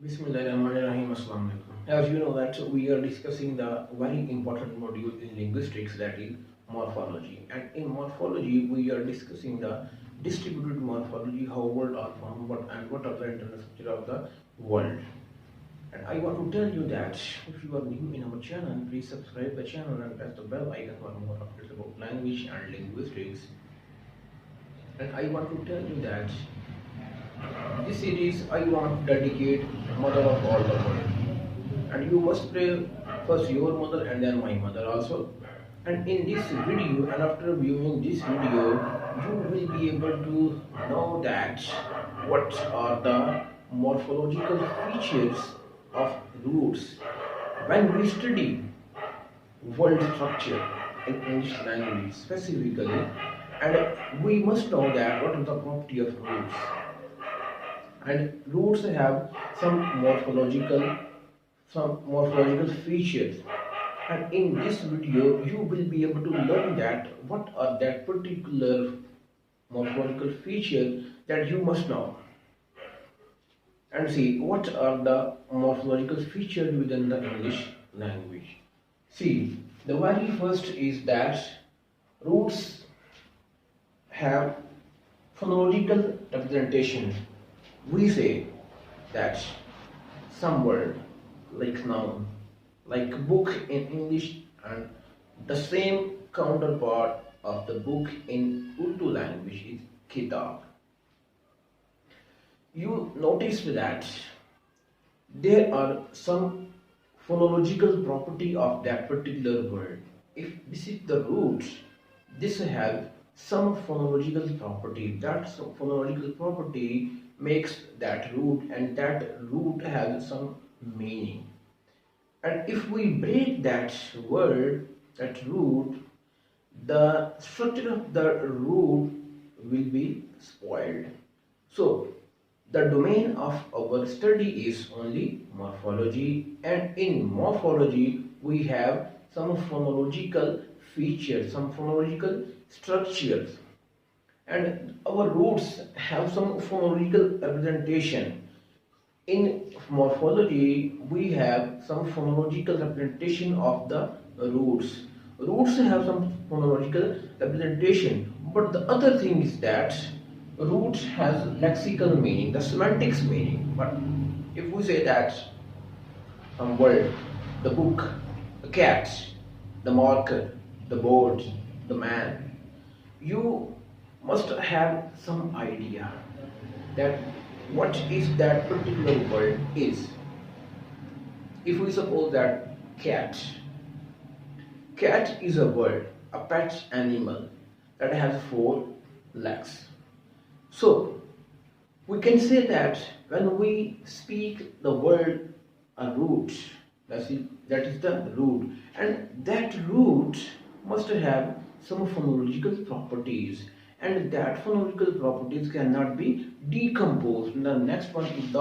Bismillahirrahmanirrahim. Assalamu alaikum. As you know that we are discussing the very important module in linguistics, that is morphology. And in morphology we are discussing the distributed morphology, how words are formed, what are the internal structure of the world. And I want to tell you that if you are new in our channel, please subscribe the channel and press the bell icon for more updates about language and linguistics. And I want to tell you that this series I want to dedicate mother of all the world. And you must pray first your mother and then my mother also. And in this video, and after viewing this video, you will be able to know that what are the morphological features of roots. When we study world structure in English language specifically, and we must know that what is the property of roots. And roots have some morphological features, and in this video you will be able to learn that what are that particular morphological feature that you must know, and see what are the morphological features within the English language. See, the very first is that roots have phonological representation. We say that some word like noun, like book in English, and the same counterpart of the book in Urdu language is kitab. You notice that there are some phonological property of that particular word. If this is the root, this has some phonological property. That phonological property makes that root, and that root has some meaning. And if we break that word, that root, the structure of the root will be spoiled. So the domain of our study is only morphology, and in morphology we have some phonological features, some phonological structures, and our roots have some phonological representation. In morphology we have some phonological representation of the roots. Roots have some phonological representation, but the other thing is that root has lexical meaning, the semantics meaning. But if we say that some word, the book, the cat, the marker, the board, the man, you must have some idea that what is that particular word is. If we suppose that cat, cat is a word, a pet animal that has 4 legs. So we can say that when we speak the word a root, that is the root, and that root must have some phonological properties, and that phonological properties cannot be decomposed. And the next one is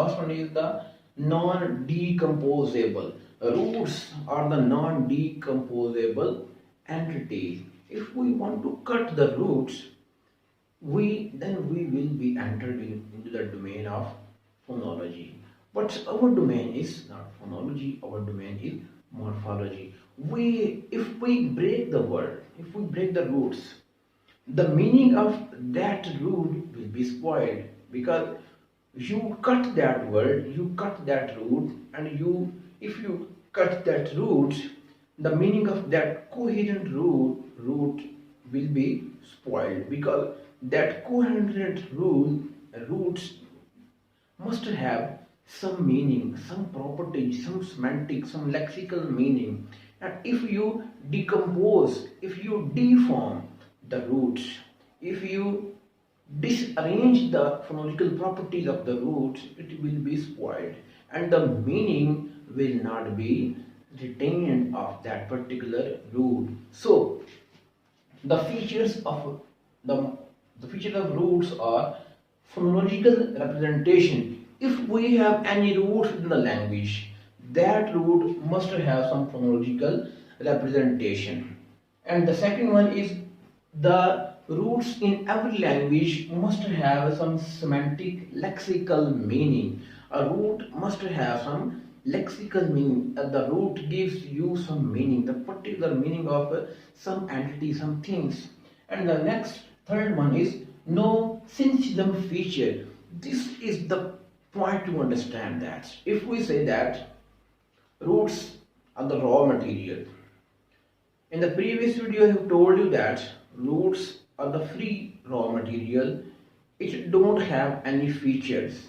the non-decomposable. Roots are the non-decomposable entities. If we want to cut the roots, we will be entered into the domain of phonology. But our domain is not phonology, our domain is morphology. If we break the word, if we break the roots, the meaning of that root will be spoiled, because you cut that word, you cut that root, and if you cut that root, the meaning of that coherent root will be spoiled, because that coherent roots must have some meaning, some property, some semantic, some lexical meaning. And if you decompose, if you deform the roots, if you disarrange the phonological properties of the roots, it will be spoiled, and the meaning will not be retained of that particular root. So the features of roots are phonological representation. If we have any roots in the language, that root must have some phonological representation. And the second one is the roots in every language must have some semantic lexical meaning. A root must have some lexical meaning. The root gives you some meaning, the particular meaning of some entity, some things. And the next, third one is no synchyl feature. This is the point to understand that. If we say that roots are the raw material, in the previous video I have told you that roots are the free raw material. It don't have any features.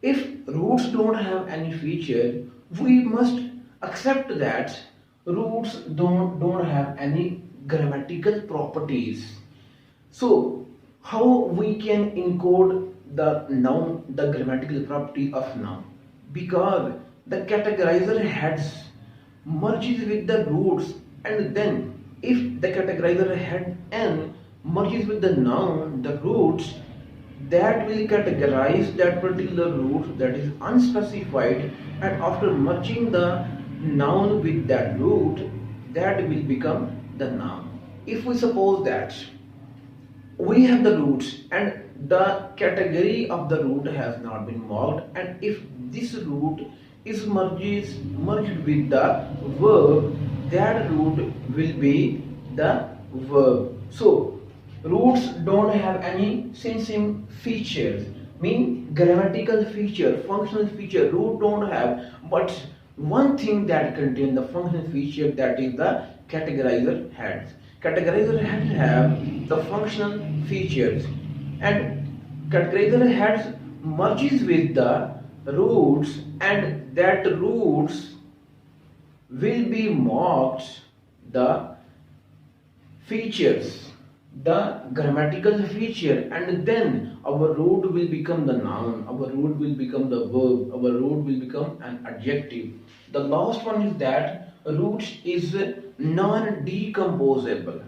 If roots don't have any feature, we must accept that roots don't have any grammatical properties. So how we can encode the noun, the grammatical property of noun? Because the categorizer heads merges with the roots, and then if the categorizer head n merges with the noun, the roots, that will categorize that particular root that is unspecified, and after merging the noun with that root, that will become the noun. If we suppose that we have the roots and the category of the root has not been marked, and if this root is merged with the verb, that root will be the verb. So roots don't have any synchyl features, mean grammatical feature, functional feature. Root don't have, but one thing that contains the functional feature, that is the categorizer heads. Categorizer heads have the functional features, and categorizer heads merges with the roots, and that roots will be marked the features, the grammatical feature, and then our root will become the noun, our root will become the verb, our root will become an adjective. The last one is that root is non-decomposable,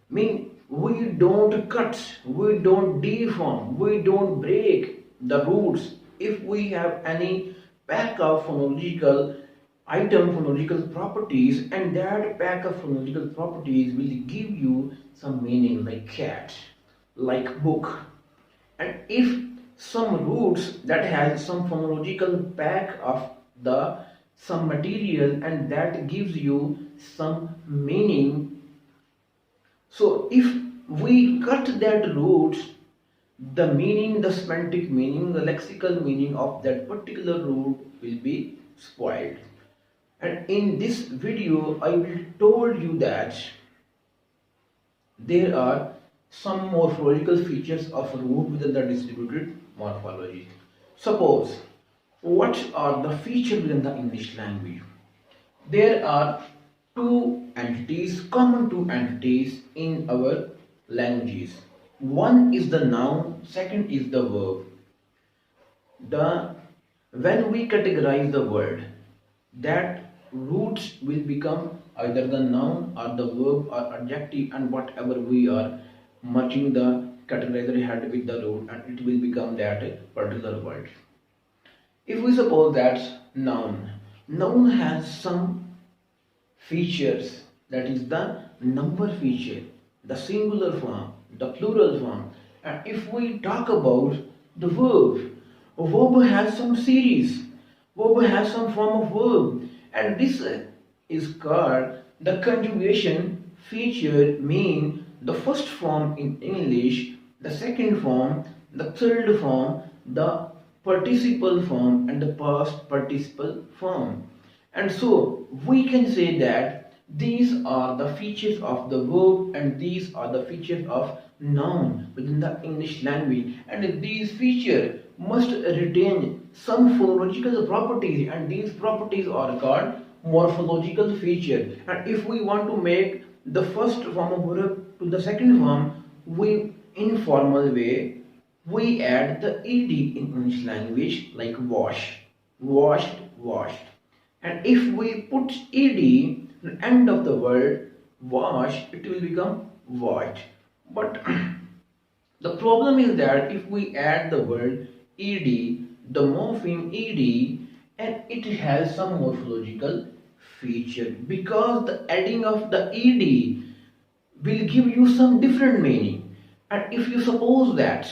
mean we don't cut, we don't deform, we don't break the roots. If we have any pack of phonological phonological properties, and that pack of phonological properties will give you some meaning, like cat, like book. And if some roots that has some phonological pack of the some material, and that gives you some meaning, so if we cut that root, the meaning, the semantic meaning, the lexical meaning of that particular root will be spoiled. And in this video I will told you that there are some morphological features of root within the distributed morphology. Suppose, what are the features within the English language? There are two entities, common two entities in our languages. One is the noun, second is the verb. When we categorize the word, that roots will become either the noun or the verb or adjective, and whatever we are merging the categorizer head with the root, and it will become that particular word. If we suppose that noun has some features, that is the number feature, the singular form, the plural form. And if we talk about the verb has some series, verb has some form of verb, and this is called the conjugation feature, mean the first form in English, the second form, the third form, the participle form, and the past participle form. And so we can say that these are the features of the verb, and these are the features of noun within the English language, and these features must retain some phonological properties, and these properties are called morphological feature. And if we want to make the first form of verb to the second form, we in formal way we add the ed in English language, like wash, washed, washed. And if we put ed at the end of the word wash, it will become washed. But the problem is that if we add the word ed, the morpheme ed, and it has some morphological feature, because the adding of the ed will give you some different meaning. And if you suppose that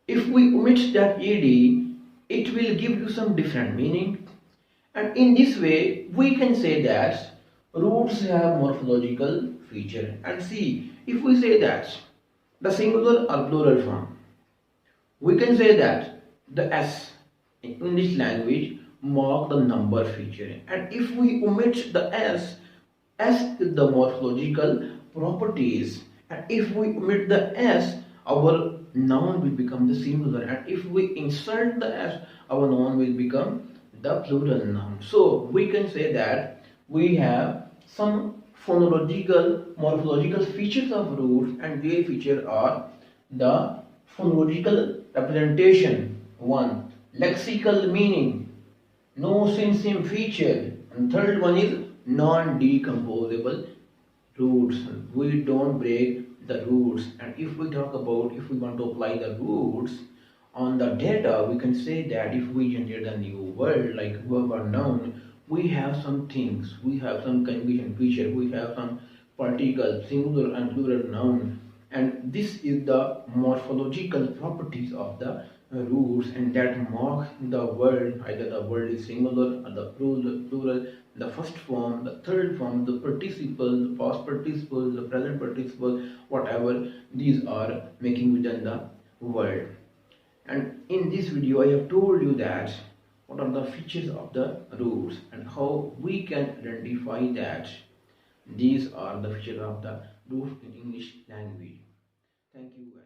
if we omit that ed, it will give you some different meaning. And in this way, we can say that roots have morphological feature. And see, if we say that the singular or plural form, we can say that the S in English language mark the number feature. And if we omit the S is the morphological properties. And if we omit the S, our noun will become the singular. And if we insert the S, our noun will become the plural noun. So we can say that we have some phonological, morphological features of roots, and their features are the phonological representation, one, lexical meaning, no synsym feature, and third one is non-decomposable roots. We don't break the roots. And if we talk about, if we want to apply the roots on the data, we can say that if we generate a new word like verb or noun, we have some things, we have some conjugation feature, we have some particle, singular and plural noun, and this is the morphological properties of the roots, and that mark the word, either the word is singular or the plural, the first form, the third form, the participle, the past participle, the present participle, whatever these are making within the word. And in this video I have told you that what are the features of the roots and how we can identify that these are the features of the roots in English language. Thank you.